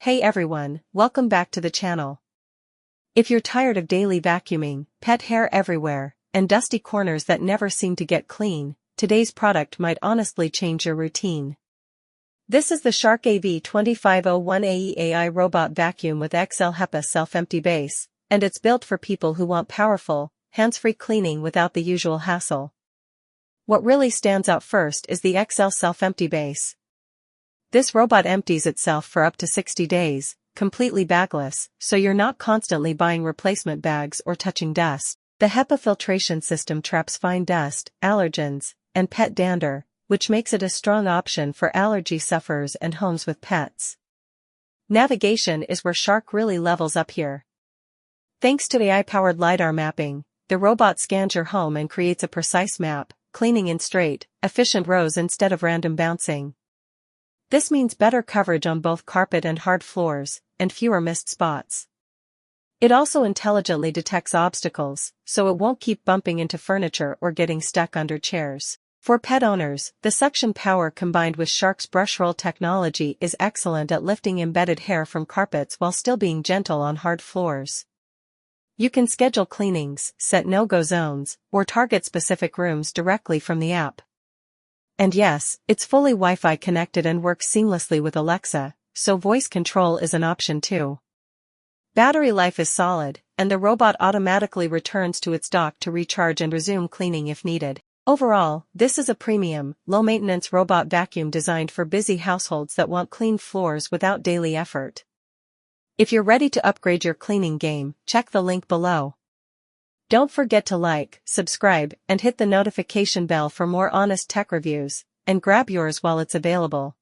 Hey everyone, welcome back to the channel. If you're tired of daily vacuuming, pet hair everywhere, and dusty corners that never seem to get clean, today's product might honestly change your routine. This is the Shark AV2501AE AI robot vacuum with XL HEPA self-empty base, and it's built for people who want powerful, hands-free cleaning without the usual hassle. What really stands out first is the XL self-empty base. This robot empties itself for up to 60 days, completely bagless, so you're not constantly buying replacement bags or touching dust. The HEPA filtration system traps fine dust, allergens, and pet dander, which makes it a strong option for allergy sufferers and homes with pets. Navigation is where Shark really levels up here. Thanks to AI-powered LiDAR mapping, the robot scans your home and creates a precise map, cleaning in straight, efficient rows instead of random bouncing. This means better coverage on both carpet and hard floors, and fewer missed spots. It also intelligently detects obstacles, so it won't keep bumping into furniture or getting stuck under chairs. For pet owners, the suction power combined with Shark's brushroll technology is excellent at lifting embedded hair from carpets while still being gentle on hard floors. You can schedule cleanings, set no-go zones, or target specific rooms directly from the app. And yes, it's fully Wi-Fi connected and works seamlessly with Alexa, so voice control is an option too. Battery life is solid, and the robot automatically returns to its dock to recharge and resume cleaning if needed. Overall, this is a premium, low-maintenance robot vacuum designed for busy households that want clean floors without daily effort. If you're ready to upgrade your cleaning game, check the link below. Don't forget to like, subscribe, and hit the notification bell for more honest tech reviews, and grab yours while it's available.